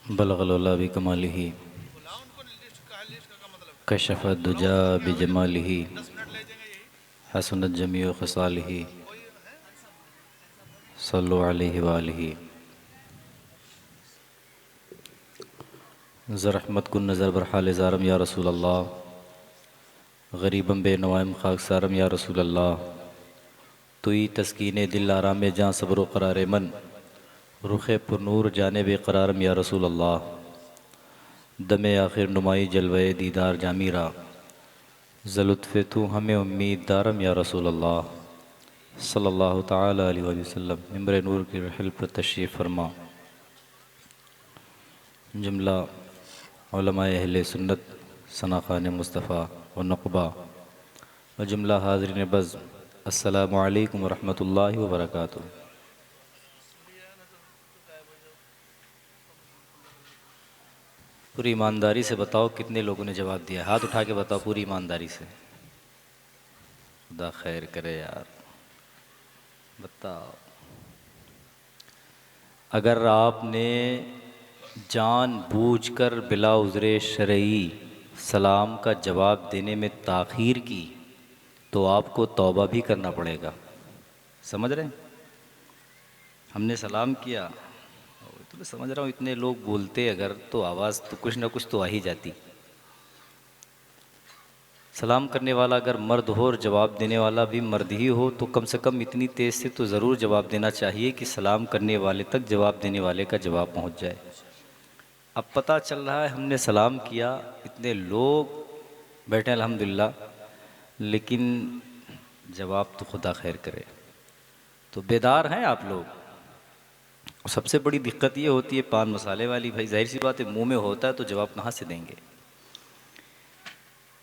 बलगल बिकमालिही कशफ़ दुजा बिजमालिही हसनत जमी खसालिही सल्लु अलैहि वालिही। ज़रहमत कुन नज़र बरहाल ज़ारम या रसूल अल्लाह, गरीबम बे नवाइम खाकसारम या रसूल अल्लाह। तुई तस्कीन दिल आराम जाँ सब्र करार मन, रुख़ पुरनूर जाने बेकरारम या रसूल अल्लाह। दमे आखिर नुमाई जलवे दीदार जामीरा, ज़लुत्फ़े तू हमें उम्मीद दारम या रसूल अल्लाह। सल्लल्लाहु ताला अलैहि वसल्लम। मिंबर नूर की रहल पर तशरीफ़ फरमा। जुमला उलमाए अहले सुन्नत सनाखान मुस्तफ़ा व नक़बा व जुमला हाज़रीन बज़, अस्सलामु अलैकुम व रहमतुल्लाहि व बरकातुहू। पूरी ईमानदारी से बताओ कितने लोगों ने जवाब दिया? हाथ उठा के बताओ पूरी ईमानदारी से। खुदा खैर करे यार, बताओ। अगर आपने जानबूझकर बिला उज़्र शरई सलाम का जवाब देने में ताख़ीर की तो आपको तौबा भी करना पड़ेगा। समझ रहे हैं? हमने सलाम किया तो मैं समझ रहा हूँ इतने लोग बोलते अगर तो आवाज़ तो कुछ ना कुछ तो आ ही जाती। सलाम करने वाला अगर मर्द हो और जवाब देने वाला भी मर्द ही हो तो कम से कम इतनी तेज़ से तो ज़रूर जवाब देना चाहिए कि सलाम करने वाले तक जवाब देने वाले का जवाब पहुंच जाए। अब पता चल रहा है हमने सलाम किया, इतने लोग बैठे अल्हम्दुलिल्लाह, लेकिन जवाब तो खुदा खैर करे। तो बेदार हैं आप लोग। सबसे बड़ी दिक्कत ये होती है पान मसाले वाली, भाई जाहिर सी बात है मुंह में होता है तो जवाब कहाँ से देंगे।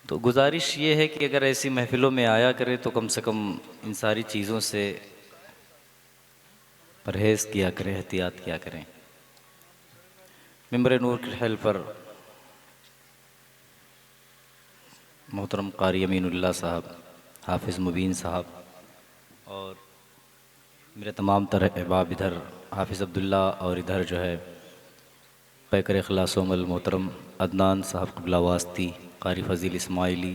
तो गुजारिश ये है कि अगर ऐसी महफ़िलों में आया करें तो कम से कम इन सारी चीज़ों से परहेज़ किया करें, एहतियात किया करें। मिंबर नूर के हल पर मोहतरम कारी अमीनुल्लाह साहब, हाफिज़ मुबीन साहब और मेरे तमाम तरह अहबाब, इधर हाफिज़ अब्दुल्ला और इधर जो है पैकर इखलासोमल मोहतरम अदनान साहब क़िबला वास्ती, कारी फ़ज़ील इस्माइली,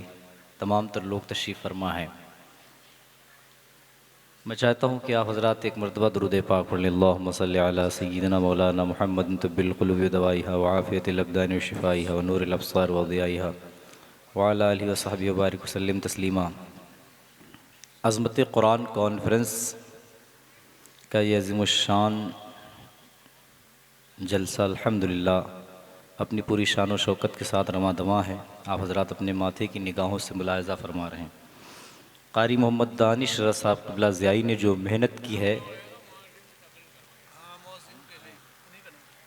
तमाम तर लोग तशरीफ़ फरमा हैं। मैं चाहता हूँ कि आप हज़रात एक मरतबा दुरूद पाक पढ़ लें। अल्लाहुम्मा सल्लि अला सय्यिदिना मौलाना मुहम्मद तिब्बिल क़ुलूबि व दवाइहा व आफ़ियतिल अब्दानि व शिफ़ाइहा व नूरिल अब्सार व ज़ियाइहा व अला आलिहि व सहबिहि व बारिक वसल्लिम तस्लीमा। अज़मत कुरान कॉन्फ्रेंस का ये अज़ीमुश्शान जलसा अल्हम्दुलिल्लाह अपनी पूरी शान व शौकत के साथ रमा दमा है। आप हज़रात अपने माथे की निगाहों से मुलाहिज़ा फरमा रहे हैं। कारी मोहम्मद दानिश रज़ा साहब क़िबला ज़ियाई ने जो मेहनत की है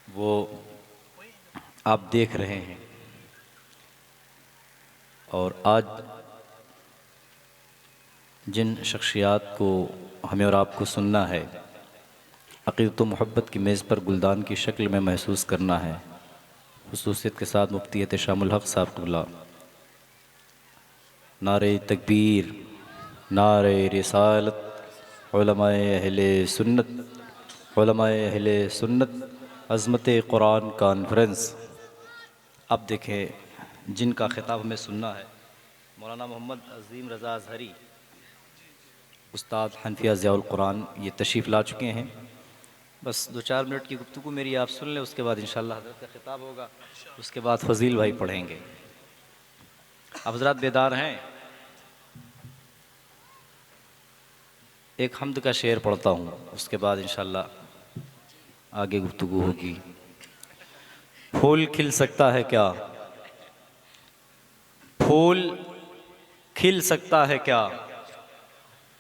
वो आप देख रहे हैं। और आज जिन शख्सियात को हमें और आपको सुनना है, अक़ीदत व मोहब्बत की मेज़ पर गुलदान की शक्ल में महसूस करना है, ख़ुसूसियत के साथ मुफ्ती एहतेशामुल हक़ साहब क़िबला नारे तकबीर, नारे रिसालत, उलमाए अहले सुन्नत, उलमाए अहले सुन्नत, अज़मत कुरान कॉन्फ्रेंस। अब देखें जिनका ख़िताब हमें सुनना है, मौलाना मोहम्मद अज़ीम रज़ा अज़हरी उस्ताद हनफिया ज़ियाउल कुरान ये तशरीफ़ ला चुके हैं। बस 2-4 मिनट की गुफ्तगू मेरी आप सुन लें, उसके बाद इंशाअल्लाह हज़रत का ख़िताब होगा, उसके बाद फ़ज़ील भाई पढ़ेंगे। अब हज़रात बेदार हैं, एक हम्द का शेर पढ़ता हूँ, उसके बाद इंशाअल्लाह आगे गुफ्तगू होगी। फूल खिल सकता है क्या? फूल खिल सकता है क्या?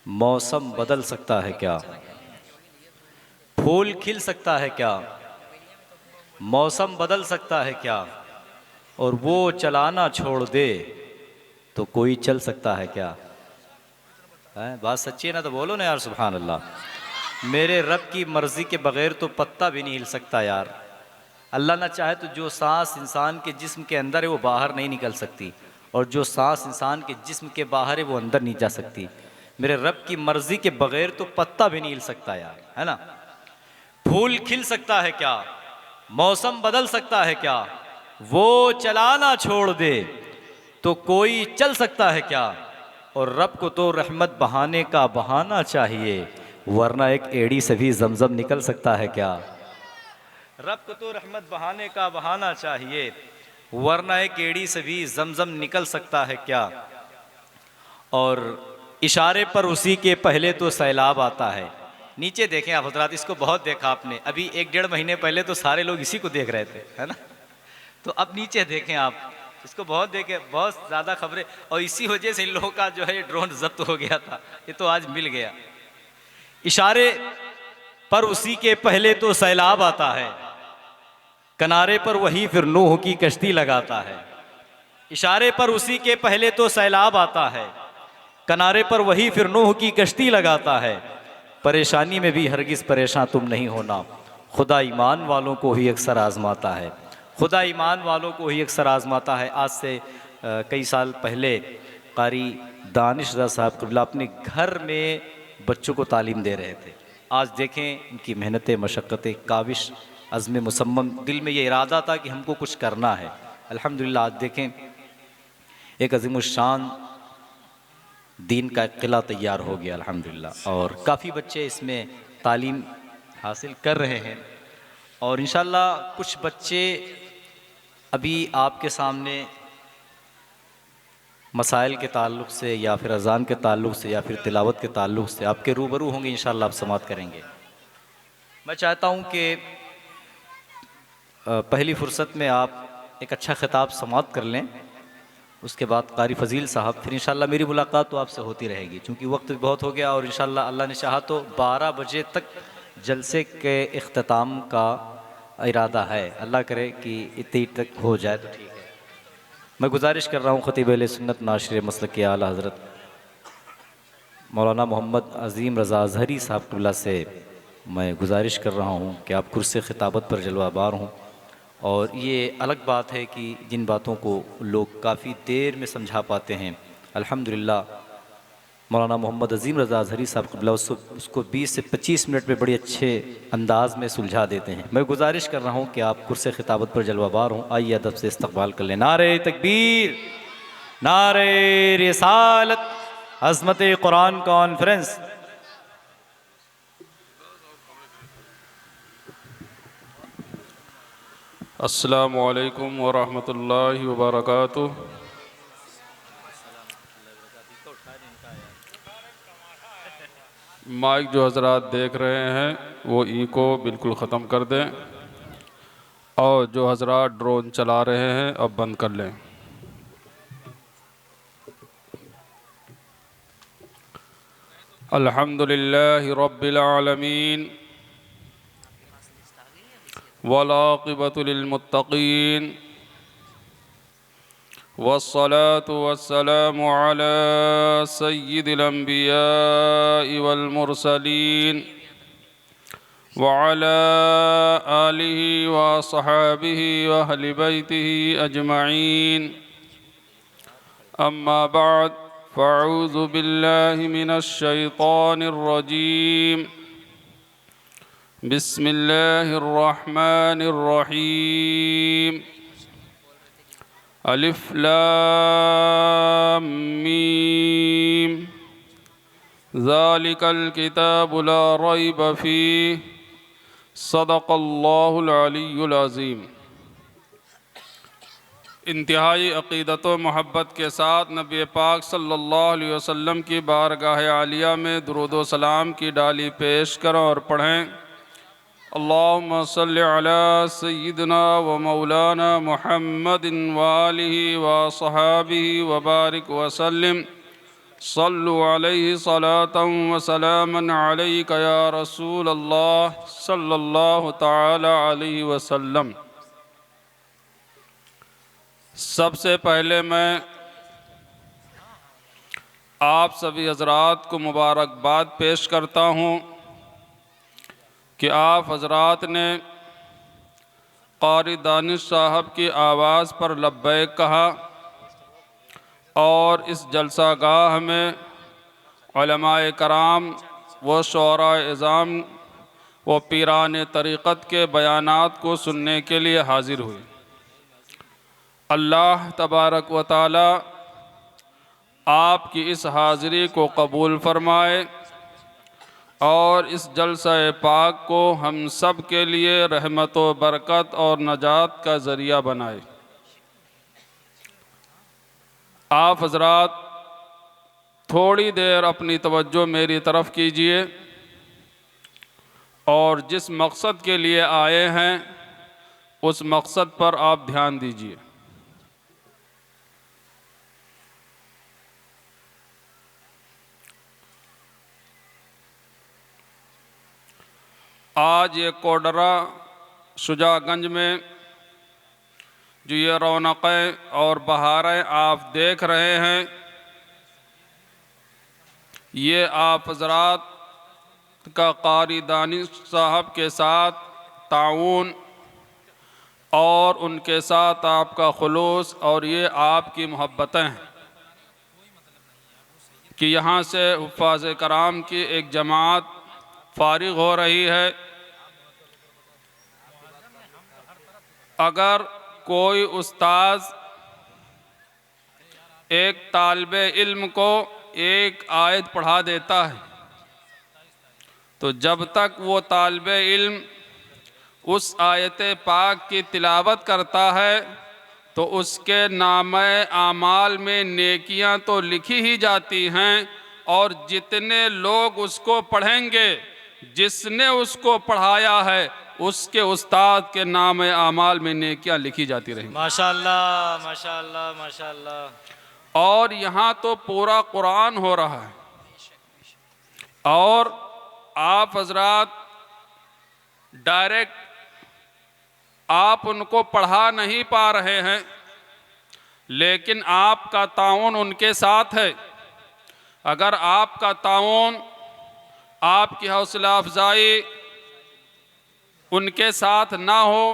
मौसम बदल सकता है क्या? फूल खिल सकता है क्या? मौसम बदल सकता है क्या? और वो चलाना छोड़ दे तो कोई चल सकता है क्या? बात सच्ची है ना? तो बोलो ना यार सुभान अल्लाह। मेरे रब की मर्ज़ी के बग़ैर तो पत्ता भी नहीं हिल सकता यार। अल्लाह ना चाहे तो जो सांस इंसान के जिस्म के अंदर है वो बाहर नहीं निकल सकती, और जो सांस इंसान के जिस्म के बाहर है वो अंदर नहीं जा सकती। मेरे रब की मर्ज़ी के बग़ैर तो पत्ता भी नहीं हिल सकता यार, है ना? फूल खिल सकता है क्या? मौसम बदल सकता है क्या, वो चलाना छोड़ दे तो कोई चल सकता है क्या, और रब को तो रहमत बहाने का बहाना चाहिए, वरना एक एड़ी से भी जमजम निकल सकता है क्या। रब को तो रहमत बहाने का बहाना चाहिए, वरना एक एड़ी से भी जमजम निकल सकता है क्या। और इशारे पर उसी के पहले तो सैलाब आता है। नीचे देखें आप हजरात, इसको बहुत देखा आपने, अभी 1-1.5 महीने पहले तो सारे लोग इसी को देख रहे थे, है ना। तो अब नीचे देखें आप, इसको बहुत देखे, बहुत ज़्यादा खबरें, और इसी वजह से इन लोगों का जो है ड्रोन जब्त हो गया था, ये तो आज मिल गया। इशारे पर उसी के पहले तो सैलाब आता है, किनारे पर वही फिर नूह की कश्ती लगाता है। इशारे पर उसी के पहले तो सैलाब आता है, किनारे पर वही फिर नूह की कश्ती लगाता है। परेशानी में भी हरगिज़ परेशान तुम नहीं होना, खुदा ईमान वालों को ही अक्सर आजमाता है। खुदा ईमान वालों को ही अक्सर आजमाता है। आज से कई साल पहले कारी दानिश रज़ा साहब क़िबला अपने घर में बच्चों को तालीम दे रहे थे। आज देखें इनकी मेहनतें, मशक्क़तें, काविश, अज़्म मुसम्मम, दिल में ये इरादा था कि हमको कुछ करना है। अल्हम्दुलिल्लाह आज देखें एक अज़ीमुश्शान दीन का एक किला तैयार हो गया अल्हम्दुलिल्लाह, और काफ़ी बच्चे इसमें तालीम हासिल कर रहे हैं। और इंशाअल्लाह कुछ बच्चे अभी आपके सामने मसाइल के ताल्लुक़ से या फिर अज़ान के ताल्लुक़ से या फिर तिलावत के ताल्लुक़ से आपके रूबरू होंगे, इंशाअल्लाह आप समाअत करेंगे। मैं चाहता हूँ कि पहली फ़ुर्सत में आप एक अच्छा ख़िताब समाअत कर लें, उसके बाद कारी फ़ज़ील साहब, फिर इंशाअल्लाह मेरी मुलाकात तो आपसे होती रहेगी, चूँकि वक्त भी बहुत हो गया और इंशाअल्लाह अल्लाह ने चाहा तो 12 बजे तक जलसे के इख्तिताम का इरादा है। अल्लाह करे कि इतनी तक हो जाए तो ठीक है। मैं गुजारिश कर रहा हूँ ख़तीब अहले सुन्नत नाशिर मसलक के आला हज़रत मौलाना मोहम्मद अज़ीम रज़ा अज़हरी साहब क़िबला से मैं गुजारिश कर रहा हूँ कि आप कुर्सी ख़िताबत पर जलवाबार हों। और ये अलग बात है कि जिन बातों को लोग काफ़ी देर में समझा पाते हैं, अल्हम्दुलिल्लाह मौलाना मोहम्मद अज़ीम रज़ा अज़हरी साहब क़िबला उसको 20 से 25 मिनट में बड़े अच्छे अंदाज में सुलझा देते हैं। मैं गुजारिश कर रहा हूँ कि आप कुर्सी ख़िताबत पर जलवाबार हों। आइए अदब से इस्तक़बाल कर लें। नारे तकबीर, नारे रिसालत, अज़मत कुरान कॉन्फ्रेंस। अस्सलामु अलैकुम व रहमतुल्लाहि व बरकातुहू। माइक जो हज़रात देख रहे हैं वो इको बिल्कुल ख़त्म कर दें, और जो हज़रात ड्रोन चला रहे हैं अब बंद कर लें। अल्हम्दुलिल्लाहि रब्बिल आलमीन वल आक़िबतु लिल मुत्तक़ीन वस्सलातु वस्सलामु अला सय्यिदिल अंबियाइ वल मुरसलीन व अला आलिहि व अस्हाबिहि व अहलि बैतिहि अजमईन। अम्मा बाद फ़अऊज़ु बिल्लाहि मिनश शैतानिर रजीम। बिस्मिल्लाहिर रहमानिर रहीम। अलिफ लाम मीम ज़ालिकल किताबु ला रैब फ़ीह सदक़ल्लाहुल अलियुल अज़ीम। इंतहाई अक़ीदत व मोहब्बत के साथ नबी पाक सल्लल्लाहु अलैहि वसल्लम की बारगाह आलिया में दुरूद व सलाम की डाली पेश करें और पढ़ें। अल्लाहुम्मा सल्लि अला सय्यिदिना व मौलाना मुहम्मदिन व आलिहि व अस्हाबिहि व बारिक व सल्लिम। सल्लु अलैहि सलातन व सलामन अलैका या रसूल अल्लाह सल्लल्लाहु तआला अलैहि वसल्लम। सबसे पहले मैं आप सभी हज़रात को मुबारकबाद पेश करता हूँ कि आप हज़रात ने क़ारी दानिश साहब की आवाज़ पर लब्बैक कहा, और इस जलसा गाह में उलमाए कराम व शुअराए इज़ाम वो पीरान तरीक़त के बयानात को सुनने के लिए हाज़िर हुए। अल्लाह तबारक व तआला आपकी इस हाज़िरी को कबूल फ़रमाए और इस जलसा पाक को हम सब के लिए रहमत व बरकत और नजात का ज़रिया बनाए। आप हज़रात थोड़ी देर अपनी तवज्जो मेरी तरफ़ कीजिए और जिस मकसद के लिए आए हैं उस मकसद पर आप ध्यान दीजिए। आज ये कोडरा शुजागंज में जो ये रौनक़ें और बहारें आप देख रहे हैं, ये आप हज़रात का कारी दानिश साहब के साथ ताउन और उनके साथ आपका खुलूस और ये आपकी मोहब्बतें हैं कि यहाँ से हुफ़ाज़ कराम की एक जमात फ़ारिग़ हो रही है। अगर कोई उस्ताद एक तालिबे इल्म को एक आयत पढ़ा देता है तो जब तक वो तालिबे इल्म उस आयत पाक की तिलावत करता है तो उसके नामे आमाल में नेकियां तो लिखी ही जाती हैं और जितने लोग उसको पढ़ेंगे, जिसने उसको पढ़ाया है, उसके उस्ताद के नामे आमाल में नेकियां लिखी जाती रहेंगी। माशाअल्लाह माशाअल्लाह माशाअल्लाह। और यहाँ तो पूरा कुरान हो रहा है और आप हजरात डायरेक्ट आप उनको पढ़ा नहीं पा रहे हैं, लेकिन आपका ताउन उनके साथ है। अगर आपका ताउन, आपकी हौसला अफजाई उनके साथ ना हो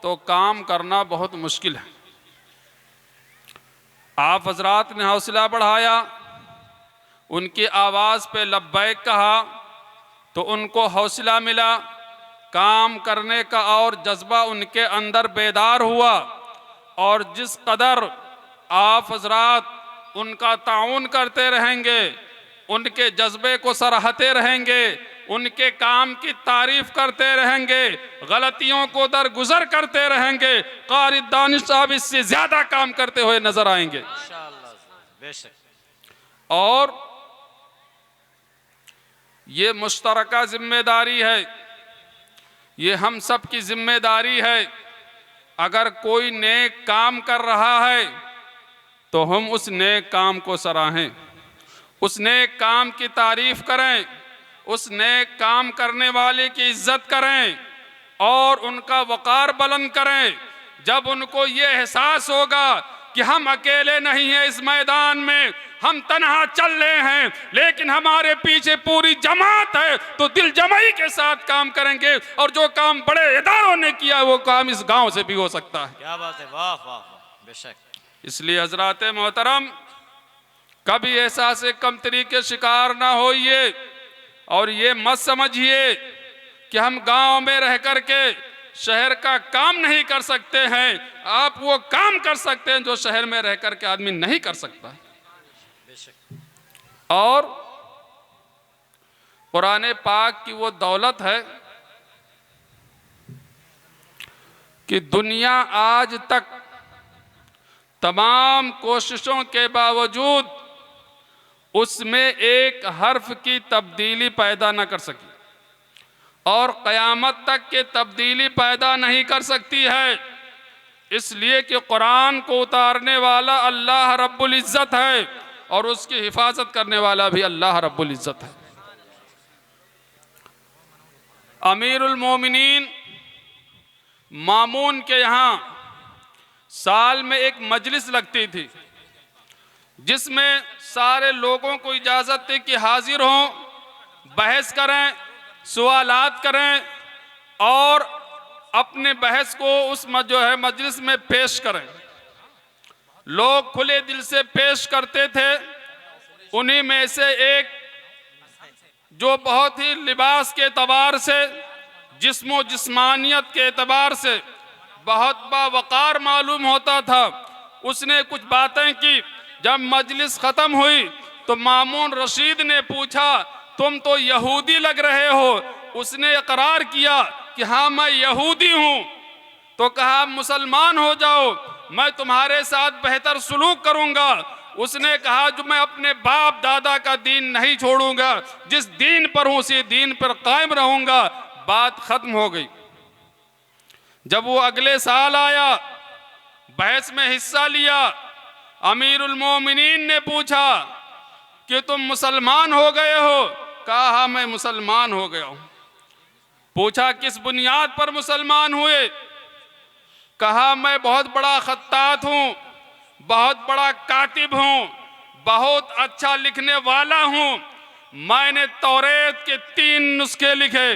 तो काम करना बहुत मुश्किल है। आप हजरात ने हौसला बढ़ाया, उनकी आवाज़ पे लब्बैक कहा तो उनको हौसला मिला, काम करने का और जज्बा उनके अंदर बेदार हुआ। और जिस कदर आप हजरात उनका ताउन करते रहेंगे, उनके जज्बे को सराहते रहेंगे, उनके काम की तारीफ करते रहेंगे, गलतियों को दरगुजर करते रहेंगे, कारी दानिश साहब इससे ज़्यादा काम करते हुए नजर आएंगे इंशाअल्लाह बेशक। और ये मुश्तरका जिम्मेदारी है, ये हम सब की जिम्मेदारी है। अगर कोई नेक काम कर रहा है तो हम उस नेक काम को सराहें, उस नेक काम की तारीफ करें, उस नेक काम करने वाले की इज्जत करें और उनका वक़ार बुलंद करें। जब उनको ये एहसास होगा कि हम अकेले नहीं हैं इस मैदान में, हम तन्हा चल रहे हैं लेकिन हमारे पीछे पूरी जमात है, तो दिल जमाई के साथ काम करेंगे और जो काम बड़े इदारों ने किया वो काम इस गांव से भी हो सकता है। क्या बात है, वाह वाह वाह बेशक। इसलिए हजरात मोहतरम, कभी एहसास कमतरी के शिकार ना होइए और ये मत समझिए कि हम गांव में रह कर के शहर का काम नहीं कर सकते हैं। आप वो काम कर सकते हैं जो शहर में रह कर के आदमी नहीं कर सकता। और कुरान पाक की वो दौलत है कि दुनिया आज तक तमाम कोशिशों के बावजूद उसमें एक हर्फ की तब्दीली पैदा न कर सकी और क़यामत तक के तब्दीली पैदा नहीं कर सकती है, इसलिए कि कुरान को उतारने वाला अल्लाह रब्बुल इज़्ज़त है और उसकी हिफाजत करने वाला भी अल्लाह रब्बुल इज़्ज़त है। अमीरुल मोमिनीन मामून के यहाँ साल में एक मजलिस लगती थी जिसमें सारे लोगों को इजाज़त थी कि हाजिर हों, बहस करें, सवालात करें और अपने बहस को उस जो है मजलिस में पेश करें। लोग खुले दिल से पेश करते थे। उन्हीं में से एक जो बहुत ही लिबास के तवार से जिस्म व जिस्मानियत के एतबार से बहुत बावकार मालूम होता था। उसने कुछ बातें की। जब मजलिस ख़त्म हुई तो मामून रशीद ने पूछा, तुम तो यहूदी लग रहे हो। उसने इकरार किया कि हाँ मैं यहूदी हूँ। तो कहा मुसलमान हो जाओ, मैं तुम्हारे साथ बेहतर सुलूक करूँगा। उसने कहा जो मैं अपने बाप दादा का दीन नहीं छोड़ूंगा, जिस दीन पर हूँ उसी दीन पर कायम रहूँगा। बात ख़त्म हो गई। जब वो अगले साल आया, बहस में हिस्सा लिया, अमीरुल मोमिनीन ने पूछा कि तुम मुसलमान हो गए हो? कहा हाँ मैं मुसलमान हो गया हूं। पूछा किस बुनियाद पर मुसलमान हुए? कहा मैं बहुत बड़ा खत्तात हूं, बहुत बड़ा कातिब हूं, बहुत अच्छा लिखने वाला हूं। मैंने तौरेत के 3 नुस्खे लिखे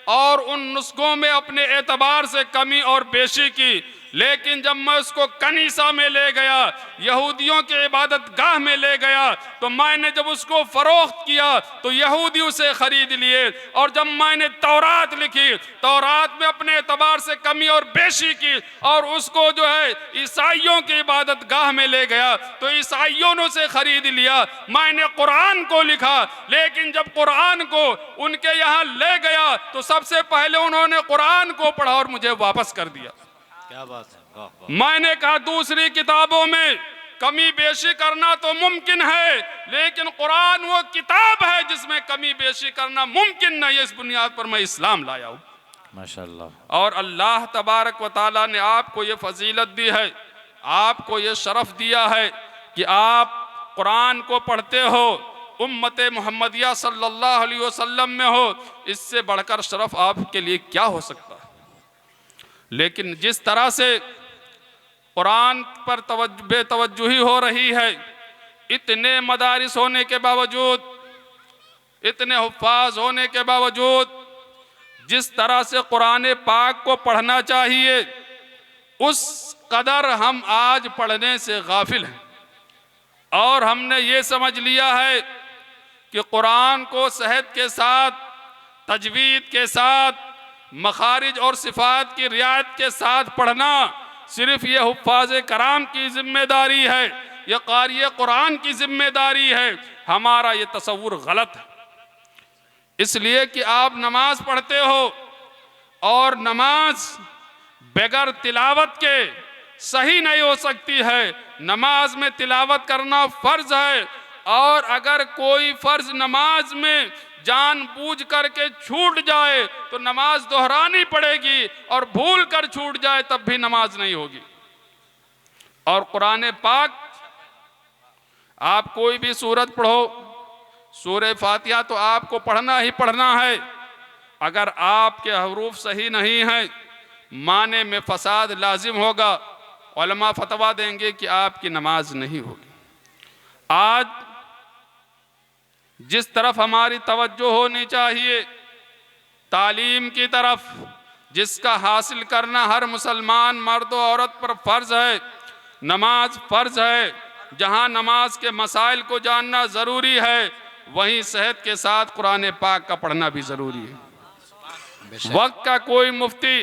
और उन नुस्खों में अपने एतबार से कमी और बेशी की, लेकिन जब मैं उसको कनीसा में ले गया, यहूदियों के इबादत गाह में ले गया, तो मैंने जब उसको फरोख्त किया तो यहूदी उसे खरीद लिए। और जब मैंने तौरात लिखी, तौरात में अपने एतबार से कमी और बेशी की और उसको जो है ईसाइयों की इबादत गाह में ले गया, तो ईसाइयों ने उसे खरीद लिया। मैंने कुरान को लिखा, लेकिन जब कुरान को उनके यहाँ ले गया तो सबसे पहले उन्होंने कुरान को पढ़ा और मुझे वापस कर दिया। क्या बात है, वाह वाह। मैंने कहा दूसरी किताबों में कमी बेशी करना तो मुमकिन है, लेकिन कुरान वो किताब है जिसमें कमी बेशी करना मुमकिन नहीं है। इस बुनियाद पर मैं इस्लाम लाया हूँ। माशाअल्लाह। और अल्लाह तबारक व ताला ने आपको ये फजीलत दी है, आपको ये शरफ दिया है कि आप कुरान को पढ़ते हो, उम्मत मोहम्मदिया सल्लल्लाहु अलैहि वसल्लम में हो। इससे बढ़कर शरफ आपके लिए क्या हो सकता है? लेकिन जिस तरह से कुरान पर बेतवज्जुही हो रही है, इतने मदारिस होने के बावजूद, इतने हुफ्फाज होने के बावजूद, जिस तरह से कुरान पाक को पढ़ना चाहिए उस कदर हम आज पढ़ने से गाफिल हैं। और हमने ये समझ लिया है कि कुरान को सेहत के साथ, तजवीद के साथ, मखारिज और सिफात की रियायत के साथ पढ़ना सिर्फ ये हुफ्फाज कराम की जिम्मेदारी है, ये कारी कुरान की जिम्मेदारी है। हमारा ये तसव्वुर गलत है। इसलिए कि आप नमाज पढ़ते हो और नमाज बगैर तिलावत के सही नहीं हो सकती है। नमाज में तिलावत करना फ़र्ज है, और अगर कोई फ़र्ज नमाज में जानबूझ करके छूट जाए तो नमाज दोहरानी पड़ेगी, और भूल कर छूट जाए तब भी नमाज नहीं होगी। और कुरान पाक आप कोई भी सूरत पढ़ो, सूरह फातिहा तो आपको पढ़ना ही पढ़ना है। अगर आपके हरूफ सही नहीं हैं, माने में फसाद लाजिम होगा। उलमा फतवा देंगे कि आपकी नमाज नहीं होगी। आज जिस तरफ हमारी तवज्जो होनी चाहिए, तालीम की तरफ, जिसका हासिल करना हर मुसलमान मर्द और औरत पर फ़र्ज़ है। नमाज फ़र्ज़ है। जहाँ नमाज के मसाइल को जानना ज़रूरी है, वहीं सेहत के साथ कुरान पाक का पढ़ना भी ज़रूरी है। वक्त का कोई मुफ्ती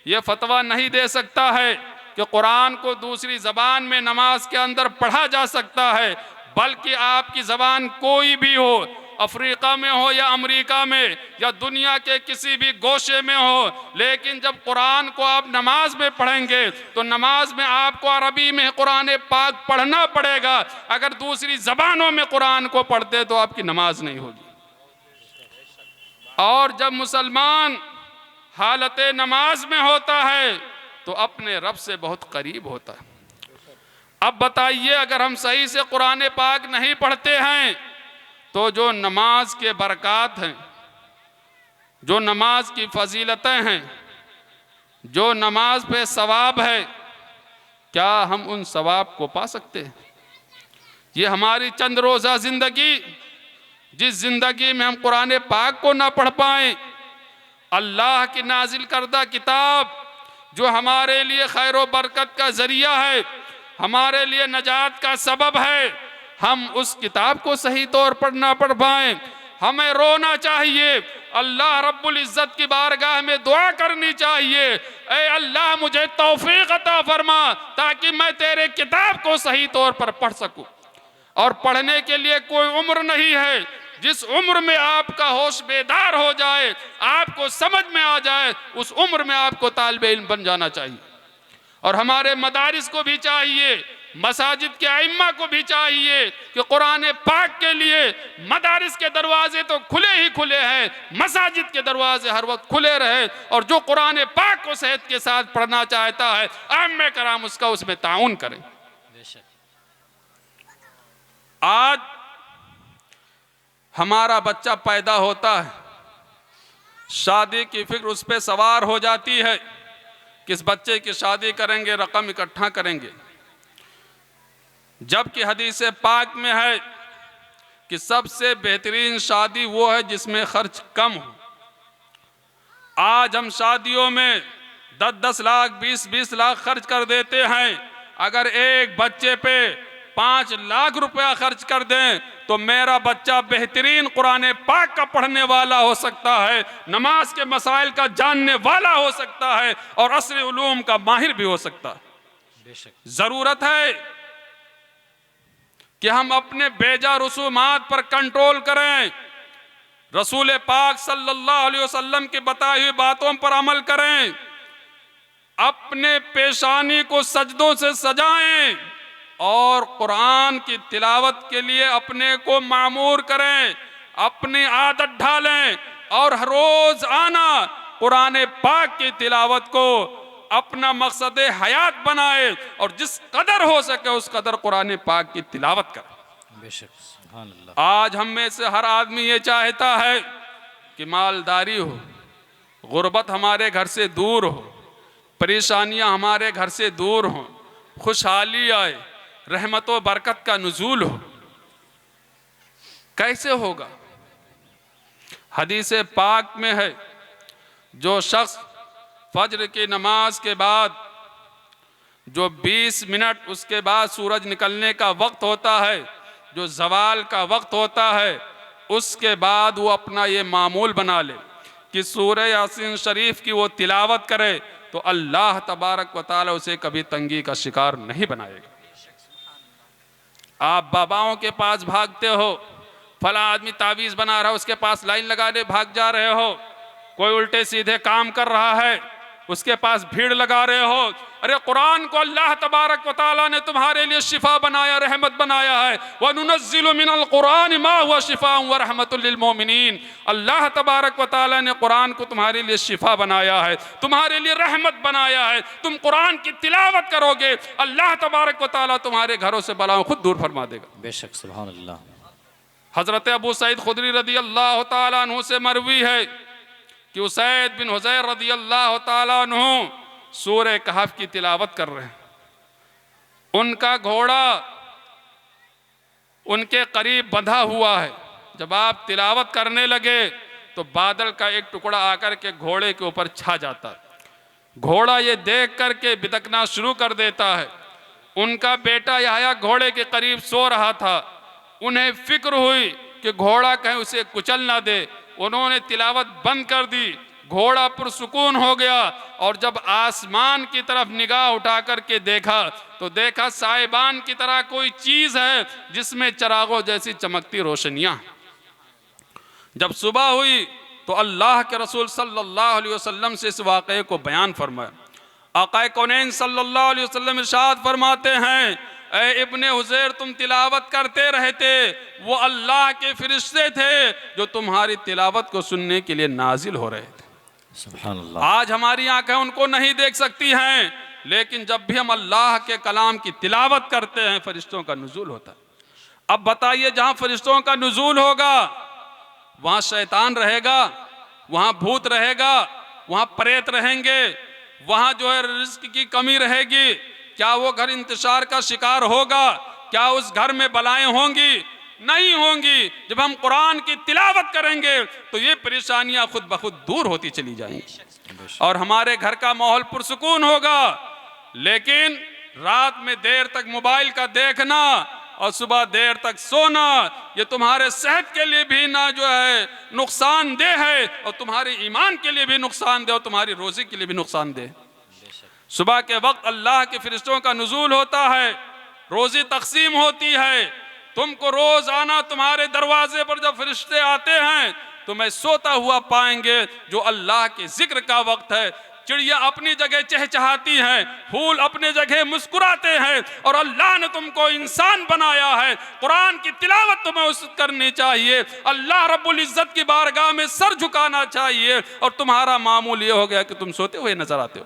ये फतवा नहीं दे सकता है कि कुरान को दूसरी ज़बान में नमाज के अंदर पढ़ा जा सकता है, बल्कि आपकी ज़बान कोई भी हो, अफ्रीका में हो या अमेरिका में या दुनिया के किसी भी गोशे में हो, लेकिन जब कुरान को आप नमाज में पढ़ेंगे तो नमाज में आपको अरबी में कुरान पाक पढ़ना पड़ेगा। अगर दूसरी ज़बानों में कुरान को पढ़ते तो आपकी नमाज नहीं होगी। और जब मुसलमान हालत नमाज में होता है तो अपने रब से बहुत करीब होता है। अब बताइए, अगर हम सही से कुरान पाक नहीं पढ़ते हैं तो जो नमाज के बरक़ात हैं, जो नमाज की फजीलतें हैं, जो नमाज पे सवाब है, क्या हम उन सवाब को पा सकते हैं? ये हमारी चंद रोज़ा ज़िंदगी, जिस ज़िंदगी में हम कुरान पाक को ना पढ़ पाएँ, अल्लाह की नाजिल करदा किताब जो हमारे लिए खैर व बरकत का ज़रिया है, हमारे लिए नजात का सबब है, हम उस किताब को सही तौर पर ना पढ़ पाएँ, हमें रोना चाहिए, अल्लाह रब्बुल इज़्ज़त की बारगाह में दुआ करनी चाहिए, ऐ अल्लाह मुझे तौफीक अता फरमा ताकि मैं तेरे किताब को सही तौर पर पढ़ सकूं। और पढ़ने के लिए कोई उम्र नहीं है। जिस उम्र में आपका होश बेदार हो जाए, आपको समझ में आ जाए, उस उम्र में आपको तालिबे इल्म बन जाना चाहिए। और हमारे मदारिस को भी चाहिए, मसाजिद के आइम्मा को भी चाहिए कि कुरान पाक के लिए मदारिस के दरवाजे तो खुले ही खुले हैं, मसाजिद के दरवाजे हर वक्त खुले रहे। और जो कुरान पाक को सेहत के साथ पढ़ना चाहता है, आम्मे कराम उसका उसमें ताउन करें। आज हमारा बच्चा पैदा होता है, शादी की फिक्र उस पर सवार हो जाती है, किस बच्चे की शादी करेंगे, रकम इकट्ठा करेंगे, जबकि हदीस पाक में है कि सबसे बेहतरीन शादी वो है जिसमें खर्च कम हो। आज हम शादियों में 10-10 लाख 20-20 लाख खर्च कर देते हैं। अगर एक बच्चे पे 5 लाख रुपया खर्च कर दें तो मेरा बच्चा बेहतरीन कुरान पाक का पढ़ने वाला हो सकता है, नमाज के मसाइल का जानने वाला हो सकता है और असर उलूम का माहिर भी हो सकता है। जरूरत है कि हम अपने बेजा रसूमात पर कंट्रोल करें, रसूल पाक सल्लल्लाहु अलैहि वसल्लम की बताई हुई बातों पर अमल करें, अपने पेशानी को सजदों से सजाएं और कुरान की तिलावत के लिए अपने को मामूर करें, अपनी आदत ढालें और हर रोज आना कुरान पाक की तिलावत को अपना मकसद हयात बनाए और जिस कदर हो सके उस कदर कुरान पाक की तिलावत करें। बेशक, सुभान अल्लाह। आज हम में से हर आदमी ये चाहता है कि मालदारी हो, गुर्बत हमारे घर से दूर हो, परेशानियां हमारे घर से दूर हों, खुशहाली आए, रहमत व बरकत का नुज़ूल हो। कैसे होगा? हदीस पाक में है, जो शख्स फज्र की नमाज के बाद जो 20 मिनट उसके बाद सूरज निकलने का वक्त होता है, जो ज़वाल का वक्त होता है, उसके बाद वो अपना ये मामूल बना ले कि सूरह यासीन शरीफ की वो तिलावत करे तो अल्लाह तबारक व तआला उसे कभी तंगी का शिकार नहीं बनाएगा। आप बाबाओं के पास भागते हो, फला आदमी तावीज बना रहा है, उसके पास लाइन लगाने भाग जा रहे हो, कोई उल्टे सीधे काम कर रहा है, उसके पास भीड़ लगा रहे हो। अरे कुरान को अल्लाह तबारक व तआला ने तुम्हारे लिए शिफा बनाया, रहमत बनाया है। व नुनज़्ज़िलु मिनल कुरान मा हुवा शिफाउन व रहमतुल लिल मोमिनीन। अल्लाह तबारक व तआला ने कुरान को तुम्हारे लिए शिफा बनाया है, तुम्हारे लिए रहमत बनाया है। तुम कुरान की तिलावत करोगे, अल्लाह तबारक व तआला तुम्हारे घरों से बलाओं खुद दूर फरमा देगा। बेशक, सुभान अल्लाह। हजरत अबू सईद खुदरी रदी अल्लाह तआला अन्हु से मरवी है कि उसैद बिन हुज़ैर रदी अल्लाह तआला अन्हु सूरह कहफ की तिलावत कर रहे हैं। उनका घोड़ा उनके करीब बंधा हुआ है। जब आप तिलावत करने लगे तो बादल का एक टुकड़ा आकर के घोड़े के ऊपर छा जाता है। घोड़ा ये देख करके बिदकना शुरू कर देता है। उनका बेटा याह्या घोड़े के करीब सो रहा था। उन्हें फिक्र हुई कि घोड़ा कहीं उसे कुचल ना दे। उन्होंने तिलावत बंद कर दी, घोड़ा पुरसुकून हो गया और जब आसमान की तरफ निगाह उठा करके देखा तो देखा साहिबान की तरह कोई चीज है जिसमें चरागों जैसी चमकती रोशनियां। जब सुबह हुई तो अल्लाह के रसूल सल्लल्लाहु अलैहि वसल्लम से इस वाक़े को बयान फरमाया। आक़ाए कौनैन सल्लल्लाहु अलैहि वसल्लम इरशाद फरमाते हैं, ऐ इब्ने हुज़ैर तुम तिलावत करते रहते, वो अल्लाह के फरिश्ते थे जो तुम्हारी तिलावत को सुनने के लिए नाजिल हो रहे थे। सुभान अल्लाह। आज हमारी आंखें उनको नहीं देख सकती हैं, लेकिन जब भी हम अल्लाह के कलाम की तिलावत करते हैं फरिश्तों का नुज़ूल होता है। अब बताइए, जहां फरिश्तों का नुज़ूल होगा वहां शैतान रहेगा, वहां भूत रहेगा, वहां प्रेत रहेंगे, वहां जो है रिज़्क़ की कमी रहेगी। क्या वो घर इंतशार का शिकार होगा? क्या उस घर में बलाएं होंगी? नहीं होंगी। जब हम कुरान की तिलावत करेंगे तो ये परेशानियां खुद ब खुद दूर होती चली जाएंगी और हमारे घर का माहौल पुरसुकून होगा। लेकिन रात में देर तक मोबाइल का देखना, और सुबह देर तक सोना, ये तुम्हारे सेहत के लिए भी ना जो है नुकसानदेह है, और तुम्हारे ईमान के लिए भी नुकसानदेह, और तुम्हारी रोजी के लिए भी नुकसानदेह। सुबह के वक्त अल्लाह के फरिश्तों का नुज़ूल होता है, रोजी तकसीम होती है। तुमको रोज आना, तुम्हारे दरवाजे पर जब फरिश्ते आते हैं तुम्हें सोता हुआ पाएंगे, जो अल्लाह के जिक्र का वक्त है। चिड़िया अपनी जगह चहचहाती हैं, फूल अपने जगह मुस्कुराते हैं, और अल्लाह ने तुमको इंसान बनाया है। कुरान की तिलावत तुम्हें उस करनी चाहिए, अल्लाह रब्बुल इज्जत की बारगाह में सर झुकाना चाहिए, और तुम्हारा मामूल ये हो गया कि तुम सोते हुए नजर आते हो।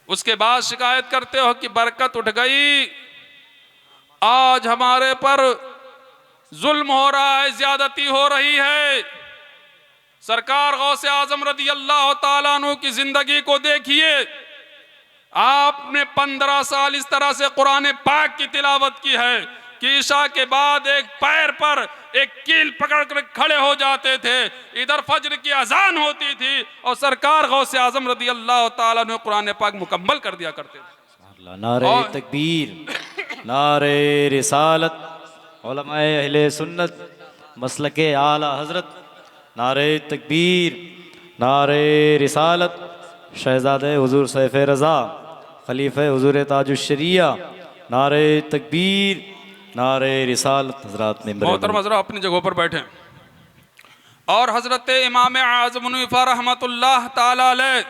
उसके बाद शिकायत करते हो कि बरकत उठ गई, आज हमारे पर जुल्म हो रहा है, ज्यादती हो रही है। सरकार गौसे आजम रदी अल्लाह ताला अन्हु की जिंदगी को देखिए, आपने 15 साल इस तरह से कुरान पाक की तिलावत की है कि ईशा के बाद एक पैर पर एक कील पकड़ कर खड़े हो जाते थे। इधर फज्र की अजान होती थी और सरकार गौसे आजम रदी अल्लाह ताला अन्हु कुरान पाक मुकम्मल कर दिया करते थे। नारे तकबीर, नारे रिसालत, उलमाए अहले सुन्नत, मसलके आला हजरत, नारे तकबीर, नारे रिसालत, शहजादे हुजूर सैफ रज़ा, खलीफे हुजूर ताजुश्शरिया, नारे तकबीर, नारे रिसालत। हजरात में मोहतरम हजरा अपनी जगहों पर बैठे, और हजरत इमाम आज़म मुनीफ़ा रहमतुल्लाह ताला अलैह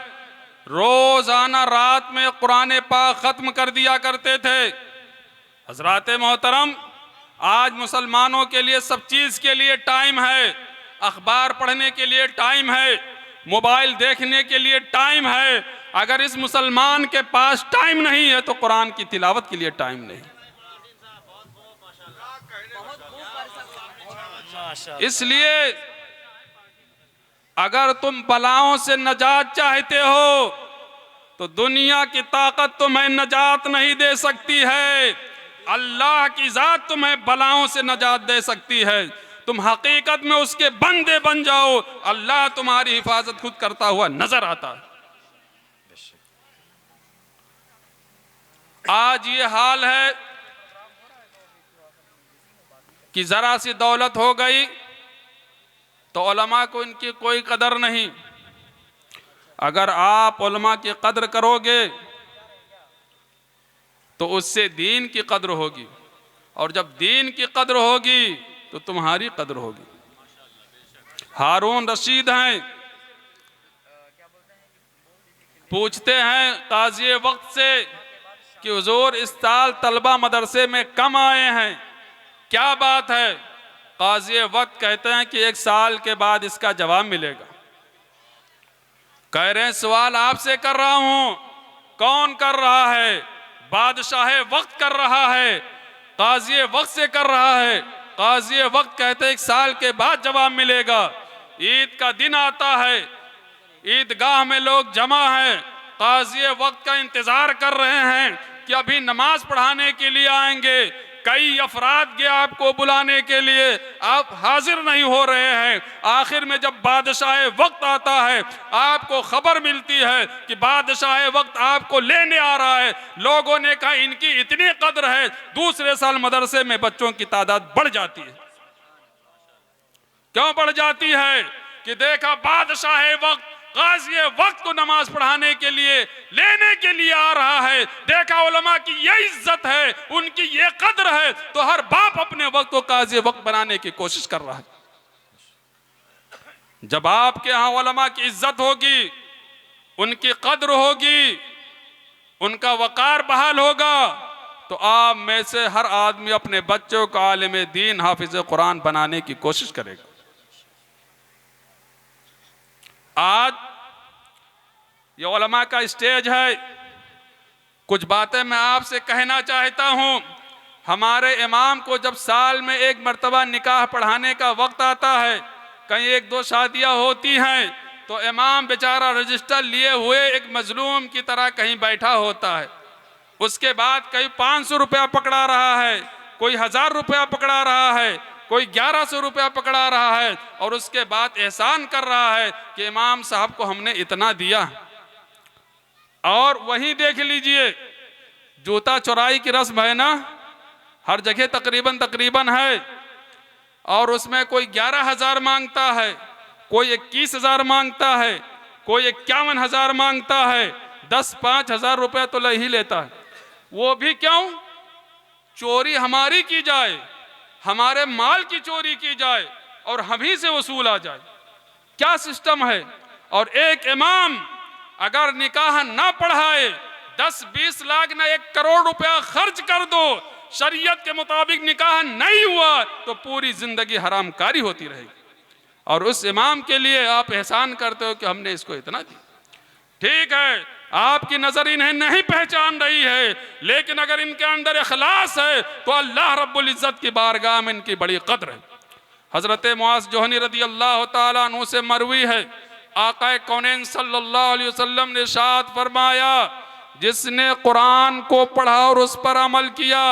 रोजाना रात में कुरान पाक खत्म कर दिया करते थे। हजरात मोहतरम, आज मुसलमानों के लिए सब चीज के लिए टाइम है, अखबार पढ़ने के लिए टाइम है, मोबाइल देखने के लिए टाइम है। अगर इस मुसलमान के पास टाइम नहीं है तो कुरान की तिलावत के लिए टाइम नहीं। इसलिए अगर तुम बलाओं से नजात चाहते हो तो दुनिया की ताकत तुम्हें नजात नहीं दे सकती है, अल्लाह की जात तुम्हें बलाओं से नजात दे सकती है। तुम हकीकत में उसके बंदे बन जाओ, अल्लाह तुम्हारी हिफाजत खुद करता हुआ नजर आता है। आज ये हाल है कि जरा सी दौलत हो गई तो उलमा को इनकी कोई कदर नहीं। अगर आप उलमा की कदर करोगे तो उससे दीन की कदर होगी, और जब दीन की कदर होगी तो तुम्हारी कदर होगी। हारून रशीद हैं, पूछते हैं काजी वक्त से कि हुजूर इस साल तलबा मदरसे में कम आए हैं, क्या बात है? काजी वक्त कहते हैं कि 1 साल के बाद इसका जवाब मिलेगा। कह रहे हैं सवाल आपसे कर रहा हूं, कौन कर रहा है? बादशाह वक्त कर रहा है, काजी वक्त से कर रहा है। काजी वक्त कहते हैं 1 साल के बाद जवाब मिलेगा। ईद का दिन आता है, ईदगाह में लोग जमा हैं, काजी वक्त का इंतजार कर रहे हैं कि अभी नमाज पढ़ाने के लिए आएंगे। कई अफराद गए आपको बुलाने के लिए, आप हाजिर नहीं हो रहे हैं। आखिर में जब बादशाह वक्त आता है, आपको खबर मिलती है कि बादशाह वक्त आपको लेने आ रहा है। लोगों ने कहा इनकी इतनी कदर है, दूसरे साल मदरसे में बच्चों की तादाद बढ़ जाती है। क्यों बढ़ जाती है? कि देखा बादशाह वक्त काज़ी वक्त को नमाज पढ़ाने के लिए लेने के लिए आ रहा है। देखा उलमा की ये इज्जत है, उनकी ये कदर है, तो हर बाप अपने वक्त को काज़ी वक्त बनाने की कोशिश कर रहा है। जब आपके यहाँ उलमा की इज्जत होगी, उनकी कदर होगी, उनका वकार बहाल होगा, तो आप में से हर आदमी अपने बच्चों को आलिम दीन हाफिज कुरान बनाने की कोशिश करेगा। आज ये उलमा का स्टेज है, कुछ बातें मैं आपसे कहना चाहता हूं। हमारे इमाम को जब साल में 1 मरतबा निकाह पढ़ाने का वक्त आता है, कहीं 1-2 शादियां होती हैं, तो इमाम बेचारा रजिस्टर लिए हुए एक मजलूम की तरह कहीं बैठा होता है। उसके बाद कहीं 500 रुपया पकड़ा रहा है, कोई 1000 रुपया पकड़ा रहा है, कोई 1100 रुपया पकड़ा रहा है, और उसके बाद एहसान कर रहा है कि इमाम साहब को हमने इतना दिया। और वहीं देख लीजिए, जूता चुराई की रस्म है ना, हर जगह तकरीबन तकरीबन है, और उसमें कोई 11,000 मांगता है, कोई 21,000 मांगता है, कोई 51,000 मांगता है, 10-5,000 रुपए तो ले ही लेता है। वो भी क्यों? चोरी हमारी की जाए, हमारे माल की चोरी की जाए और हम ही से वसूल आ जाए। क्या सिस्टम है। और एक इमाम अगर निकाह ना पढ़ाए, 10-20 लाख ना 1 करोड़ रुपया खर्च कर दो, शरीयत के मुताबिक निकाह नहीं हुआ तो पूरी जिंदगी हरामकारी होती रहेगी। और उस इमाम के लिए आप एहसान करते हो कि हमने इसको इतना दिया। ठीक है, आपकी नजर इन्हें नहीं पहचान रही है, लेकिन अगर इनके अंदर इखलास है तो अल्लाह रब्बुल इज्जत की बारगाह में इनकी बड़ी कद्र है। हजरत मुआज़ जोहनी रदी अल्लाह ताला अन्हु से मरवी है, आका कौनैन सल्लल्लाहु अलैहि वसल्लम ने इरशाद फरमाया, जिसने कुरान को पढ़ा और उस पर अमल किया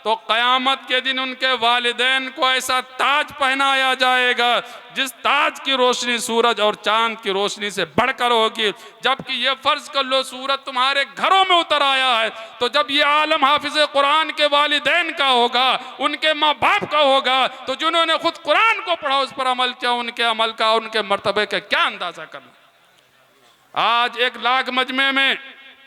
तो क़यामत के दिन उनके वालिदैन को ऐसा ताज पहनाया जाएगा जिस ताज की रोशनी सूरज और चांद की रोशनी से बढ़कर होगी। जबकि ये फर्ज कर लो सूरज तुम्हारे घरों में उतर आया है, तो जब ये आलम हाफिज कुरान के वालिदैन का होगा, उनके माँ बाप का होगा, तो जिन्होंने खुद कुरान को पढ़ा उस पर अमल किया, उनके अमल का, उनके मर्तबे का क्या अंदाजा करना। आज 1 लाख मजमे में,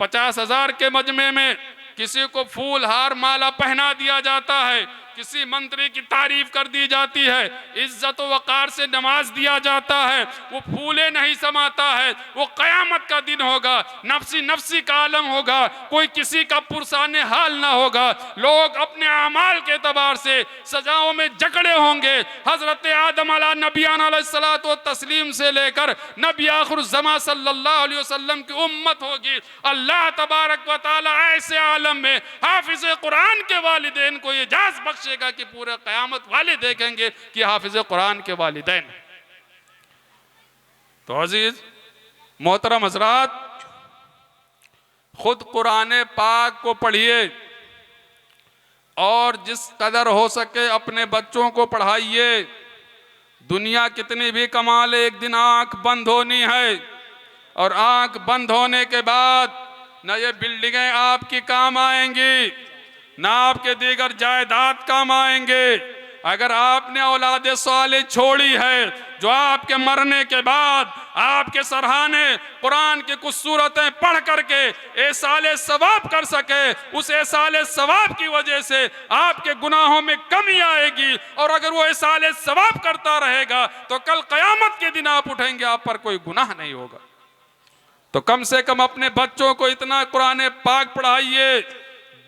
50,000 के मजमे में किसी को फूल हार माला पहना दिया जाता है, किसी मंत्री की तारीफ कर दी जाती है, इज्जत वकार से नमाज दिया जाता है, वो फूले नहीं समाता है। वो कयामत का दिन होगा, नफ्सी नफ्सी का आलम होगा, कोई किसी का पुरसाने हाल ना होगा। लोग अपने अमाल के एतबार से सजाओं में जकड़े होंगे। हजरत आदम अला नबियाना अलैहिस्सलातु तस्लीम से लेकर नबी आखिर ज़मा सल्लल्लाहु अलैहि वसल्लम की उम्मत होगी। अल्लाह तबारक व तआला ऐसे आलम में हाफिज कुरान के वालिदैन को इजाज़त बख्शेगा कि पूरे क़यामत वाले देखेंगे कि हाफिज कुरान के वालिदैन। तो अजीज मोहतरम हज़रात, खुद कुरान पाक को पढ़िए और जिस कदर हो सके अपने बच्चों को पढ़ाइए। दुनिया कितनी भी कमा ले, एक दिन आंख बंद होनी है, और आंख बंद होने के बाद न ये बिल्डिंगें आपकी काम आएंगी, ना आपके दीगर जायदाद काम आएंगे। अगर आपने औलाद साले छोड़ी है जो आपके मरने के बाद आपके सरहाने कुरान की कुछ सूरतें पढ़ करके एसाले सवाब कर सके, उस एसाले सवाब की वजह से आपके गुनाहों में कमी आएगी। और अगर वो एसाले सवाब करता रहेगा तो कल क़यामत के दिन आप उठेंगे, आप पर कोई गुनाह नहीं होगा। तो कम से कम अपने बच्चों को इतना कुरान पाक पढ़ाइए,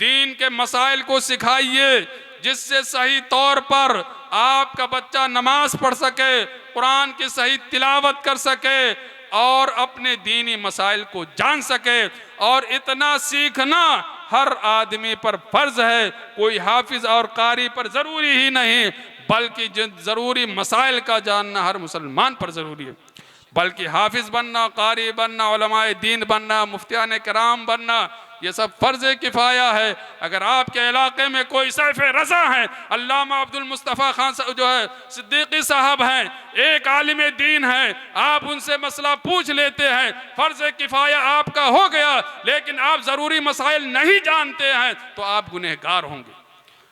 दीन के मसाइल को सिखाइए, जिससे सही तौर पर आपका बच्चा नमाज पढ़ सके, कुरान की सही तिलावत कर सके और अपने दीनी मसाइल को जान सके। और इतना सीखना हर आदमी पर फर्ज है, कोई हाफिज और कारी पर ज़रूरी ही नहीं, बल्कि जिन ज़रूरी मसाइल का जानना हर मुसलमान पर ज़रूरी है। बल्कि हाफिज बनना, कारी बनना, उलमाए दीन बनना, मुफ्तियान कराम बनना, ये सब फर्ज किफ़ाया है। अगर आपके इलाके में कोई सैफ रज़ा है, अल्लामा अब्दुल मुस्तफ़ा खान जो है सिद्दीकी साहब हैं, एक आलिम दीन है, आप उनसे मसला पूछ लेते हैं, फर्ज किफ़ाया आपका हो गया। लेकिन आप ज़रूरी मसाइल नहीं जानते हैं तो आप गुनहगार होंगे।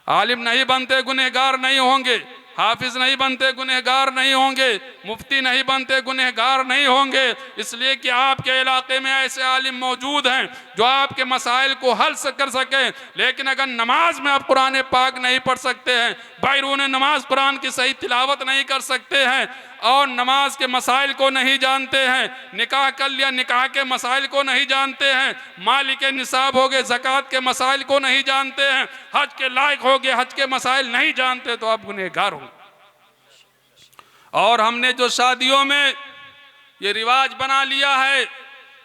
आलिम नहीं बनते गुनहगार नहीं होंगे, हाफिज नहीं बनते गुनहगार नहीं होंगे, मुफ्ती नहीं बनते गुनहगार नहीं होंगे। इसलिए कि आपके इलाके में ऐसे आलिम मौजूद हैं जो आपके मसाइल को हल कर सकें। लेकिन अगर नमाज में आप कुरान पाक नहीं पढ़ सकते हैं, बैरून नमाज कुरान की सही तिलावत नहीं कर सकते हैं और नमाज के मसाइल को नहीं जानते हैं, निकाह कर लिया निकाह के मसाइल को नहीं जानते हैं, माली के निसाब हो गए ज़कात के मसाइल को नहीं जानते हैं, हज के लायक हो गए हज के मसाइल नहीं जानते, तो आप गुनहगार हो। और हमने जो शादियों में ये रिवाज बना लिया है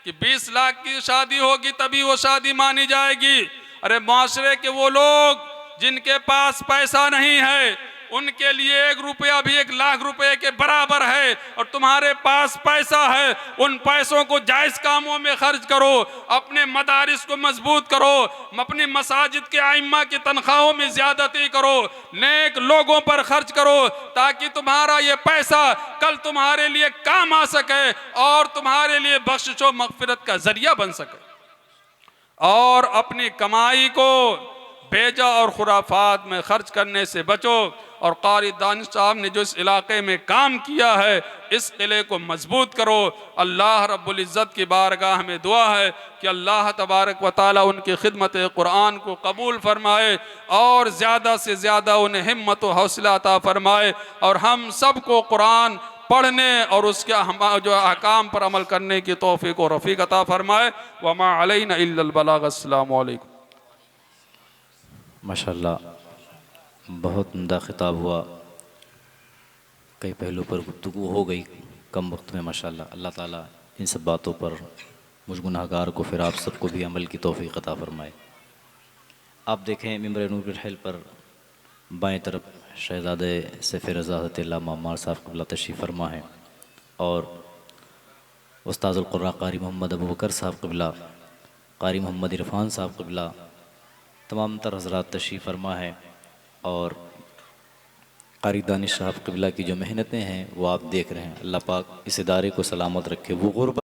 कि 20 लाख की शादी होगी तभी वो शादी मानी जाएगी। अरे माशरे के वो लोग जिनके पास पैसा नहीं है, उनके लिए 1 रुपया भी 1 लाख रुपए के बराबर है। और तुम्हारे पास पैसा है, उन पैसों को जायज़ कामों में खर्च करो, अपने मदारिस को मजबूत करो, अपनी मसाजिद के आइम्मा की तनख्वाहों में ज़्यादती करो, नेक लोगों पर खर्च करो, ताकि तुम्हारा ये पैसा कल तुम्हारे लिए काम आ सके और तुम्हारे लिए बख्शिश व मग़फ़िरत का ज़रिया बन सके। और अपनी कमाई को बेजा और खुराफात में खर्च करने से बचो। और कारी दानिश साहब ने जो इस इलाके में काम किया है, इस किले को मजबूत करो। अल्लाह रब्बुल इज़्ज़त की बारगाह में दुआ है कि अल्लाह तबारक व तआला उनकी खिदमत कुरान को कबूल फरमाए और ज़्यादा से ज़्यादा उन्हें हिम्मत व हौसला अता फरमाए, और हम सबको कुरान पढ़ने और उसके हम जो अहकाम पर अमल करने की तौफीक और रफ़ीक अता फरमाए। वमा अलैना इल्लल बलाग। अस्सलामु अलैकुम। माशाअल्लाह, बहुत उम्दा खिताब हुआ, कई पहलू पर गुफ्तगू हो गई कम वक्त में माशाअल्लाह। अल्लाह ताला इन सब बातों पर मुझ गुनहगार को फिर आप सबको भी अमल की तौफीक अता फरमाए। आप देखें मिंबर नूर हिल पर बाएं तरफ शहज़ादे सैफ़ रज़ा हज़रत मामार साहब क़िबला तशरीफ़ फरमा है, और उस्ताज़ुल क़ुर्रा क़ारी मोहम्मद अबू बकर साहब क़िबला, क़ारी मोहम्मद इरफ़ान साहब क़िबला, तमाम तर हज़रात तशरीफ़ फरमा है। और क़ारी दानिश साहब क़िबला की जो मेहनतें हैं वो आप देख रहे हैं। अल्लाह पाक इस इदारे को सलामत रखे। वो गुर्बत